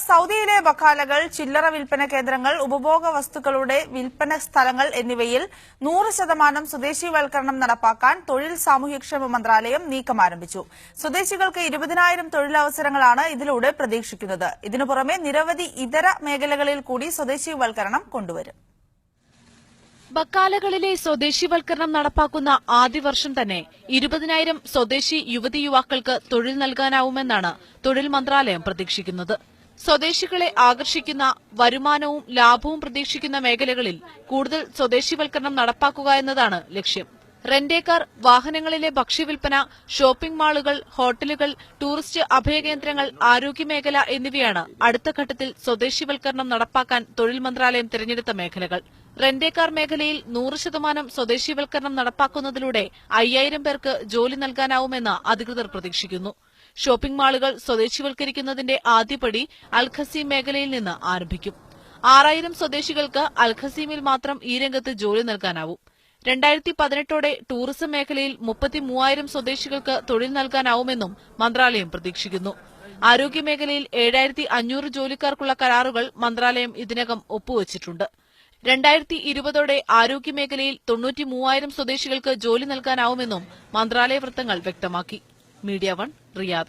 സൌദിയിലെ ബക്കാലകൾ, ചില്ലറ വിൽപ്പന കേന്ദ്രങ്ങൾ, ഉപഭോഗ വസ്തുക്കളുടെ വിൽപ്പന സ്ഥലങ്ങൾ എന്നിവയിൽ 100% സ്വദേശീവൽക്കരണം നടപ്പാക്കാൻ തൊഴിൽ സാമൂഹ്യക്ഷേമ മന്ത്രാലയം നീക്കം ആരംഭിച്ചു. സ്വദേശികൾക്ക് 20,000 തൊഴിലവസരങ്ങളാണ് ഇതിലൂടെ പ്രതീക്ഷിക്കുന്നത്. ഇതിനു പുറമെ നിരവധി ഇതര മേഖലകളിൽ കൂടി സ്വദേശീവൽക്കരണം കൊണ്ടുവരും. ബക്കാലകളിലെ സ്വദേശിവൽക്കരണം നടപ്പാക്കുന്ന ആദ്യ വർഷം തന്നെ 20,000 സ്വദേശി യുവതി യുവാക്കൾക്ക് തൊഴിൽ നൽകാനാവുമെന്നാണ് തൊഴിൽ മന്ത്രാലയം പ്രതീക്ഷിക്കുന്നത്. സ്വദേശികളെ ആകർഷിക്കുന്ന, വരുമാനവും ലാഭവും പ്രതീക്ഷിക്കുന്ന മേഖലകളിൽ കൂടുതൽ സ്വദേശിവൽക്കരണം നടപ്പാക്കുക എന്നതാണ് ലക്ഷ്യം. റെന്റേക്കാർ, വാഹനങ്ങളിലെ ഭക്ഷ്യവിൽപ്പന, ഷോപ്പിംഗ് മാളുകൾ, ഹോട്ടലുകൾ, ടൂറിസ്റ്റ് അഭയകേന്ദ്രങ്ങൾ, ആരോഗ്യമേഖല എന്നിവയാണ് അടുത്ത ഘട്ടത്തിൽ സ്വദേശിവൽക്കരണം നടപ്പാക്കാൻ തൊഴിൽ മന്ത്രാലയം തിരഞ്ഞെടുത്ത മേഖലകൾ. റെന്റേക്കാർ മേഖലയിൽ 100% സ്വദേശിവൽക്കരണം നടപ്പാക്കുന്നതിലൂടെ 5,000 പേർക്ക് ജോലി നൽകാനാവുമെന്ന് അധികൃതർ പ്രതീക്ഷിക്കുന്നു. ഷോപ്പിംഗ് മാളുകൾ സ്വദേശിവൽക്കരിക്കുന്നതിന്റെ ആദ്യപടി അൽഖസീം മേഖലയിൽ നിന്ന് ആരംഭിക്കും. 6,000 സ്വദേശികൾക്ക് അൽഖസീമിൽ മാത്രം ഈ രംഗത്ത് ജോലി നൽകാനാവും. 2018ഓടെ ടൂറിസം മേഖലയിൽ 33,000 സ്വദേശികൾക്ക് തൊഴിൽ നൽകാനാവുമെന്നും മന്ത്രാലയം പ്രതീക്ഷിക്കുന്നു. ആരോഗ്യമേഖലയിൽ 7,500 ജോലിക്കാർക്കുള്ള കരാറുകൾ മന്ത്രാലയം ഇതിനകം ഒപ്പുവച്ചിട്ടുണ്ട്. 2020ഓടെ ആരോഗ്യമേഖലയിൽ 93,000 സ്വദേശികൾക്ക് ജോലി നൽകാനാവുമെന്നും മന്ത്രാലയ വൃത്തങ്ങൾ വ്യക്തമാക്കി. Media 1 Riyadh.